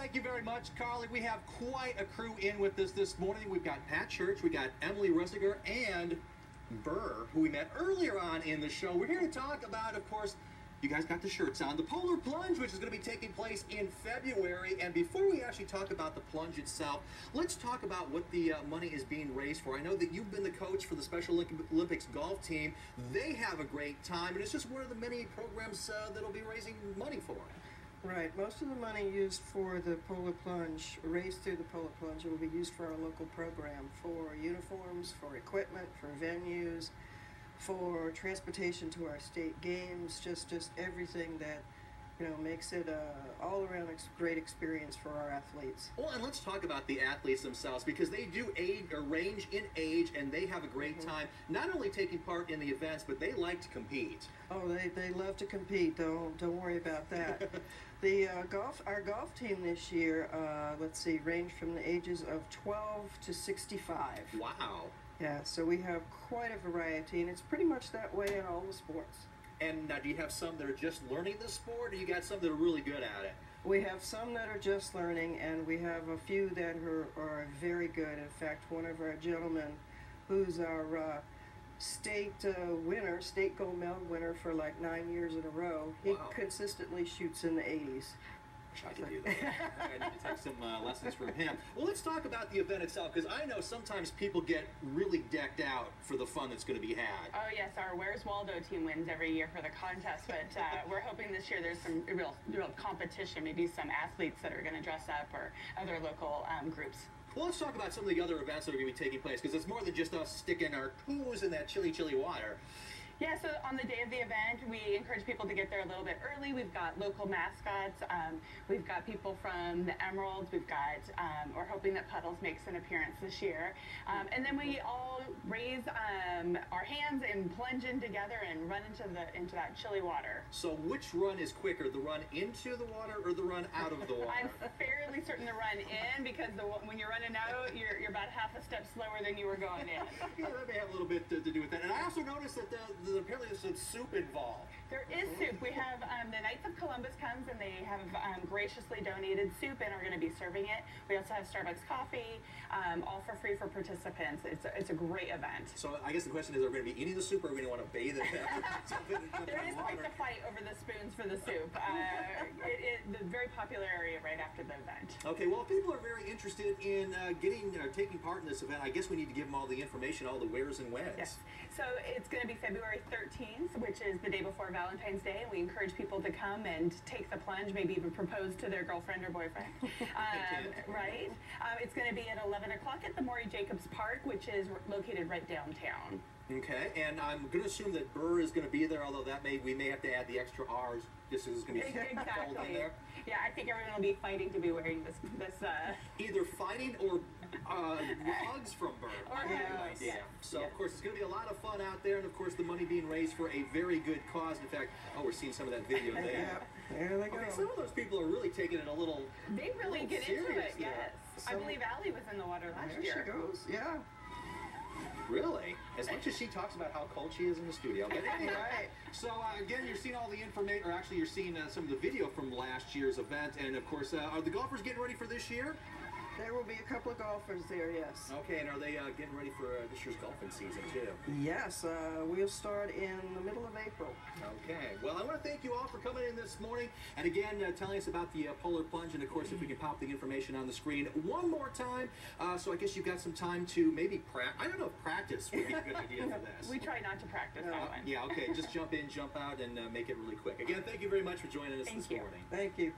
thank you very much, Carly. We have quite a crew in with us this morning. We've got Pat Church, we got Emily Russiger, and Burr, who we met earlier on in the show. We're here to talk about, of course, you guys got the shirts on, the Polar Plunge, which is going to be taking place in February. And before we actually talk about the plunge itself, let's talk about what the money is being raised for. I know that you've been the coach for the Special Olympics golf team. They have a great time, and it's just one of the many programs that'll be raising money for. Right. Most of the money used for the Polar Plunge, raised through the Polar Plunge, will be used for our local program, for uniforms, for equipment, for venues, for transportation to our state games, just everything that, you know, makes it a all-around great experience for our athletes. Well, and let's talk about the athletes themselves, because they do range in age, and they have a great time, not only taking part in the events, but they like to compete. Oh, they love to compete. Don't worry about that. Our golf team this year, let's see, ranged from the ages of 12 to 65. Wow. Yeah, so we have quite a variety, and it's pretty much that way in all the sports. And now, do you have some that are just learning the sport, or you got some that are really good at it? We have some that are just learning, and we have a few that are very good. In fact, one of our gentlemen, who's our state gold medal winner for like 9 years in a row, he consistently shoots in the 80s. I can do that. I need to take some lessons from him. Well, let's talk about the event itself, because I know sometimes people get really decked out for the fun that's going to be had. Oh yes, our Where's Waldo team wins every year for the contest, but we're hoping this year there's some real competition, maybe some athletes that are going to dress up, or other local groups. Well, let's talk about some of the other events that are going to be taking place, because it's more than just us sticking our toes in that chilly, chilly water. Yeah, so on the day of the event, we encourage people to get there a little bit early. We've got local mascots. We've got people from the Emeralds. We've got, we're hoping that Puddles makes an appearance this year. And then we all raise our hands and plunge in together and run into that chilly water. So which run is quicker, the run into the water or the run out of the water? I'm fairly certain to run in, because when you're running out, you're about half a step slower than you were going in. Yeah, that may have a little bit to do with that. And I also noticed that apparently there's some soup involved. There is soup. We have the Knights of Columbus comes, and they have graciously donated soup and are going to be serving it. We also have Starbucks coffee, all for free for participants. It's a great event. So I guess the question is, are we going to be eating the soup, or are we going to want to bathe in it? There is quite the fight over the spoons for the soup. The very popular area right after the event. Okay, well, if people are very interested in taking part in this event, I guess we need to give them all the information, all the wheres and whens. Yes. So it's going to be February 13th, which is the day before Valentine's Day, and we encourage people to come and take the plunge, maybe even propose to their girlfriend or boyfriend. Right? It's going to be at 11 o'clock at the Maury Jacobs Park, which is located right downtown. Okay, and I'm going to assume that Burr is going to be there, although we may have to add the extra R's, just as it's going to be exactly. in there. Yeah, I think everyone will be fighting to be wearing this either fighting or hugs from Burr. Or hugs. Yeah. So, of course, it's going to be a lot of fun out there, and, of course, the money being raised for a very good cause. In fact, we're seeing some of that video there. Yeah, there they go. Okay, some of those people are really taking it a little They really get into it, there. yes. I believe Allie was in the water last year. There she goes, yeah. Really? As much as she talks about how cold she is in the studio. But anyway, Right. So again, you're seeing all the information, or actually you're seeing some of the video from last year's event. And of course, are the golfers getting ready for this year? There will be a couple of golfers there, yes. Okay, and are they getting ready for this year's golfing season too? Yes, we'll start in the middle of April. Okay, well, I want to thank you all for coming in this morning, and again, telling us about the Polar Plunge, and of course, if we can pop the information on the screen one more time, so I guess you've got some time to maybe practice. I don't know if practice would be a good idea for this. We try not to practice that one. Yeah, okay, just jump in, jump out, and make it really quick. Again, thank you very much for joining us this morning. Thank you.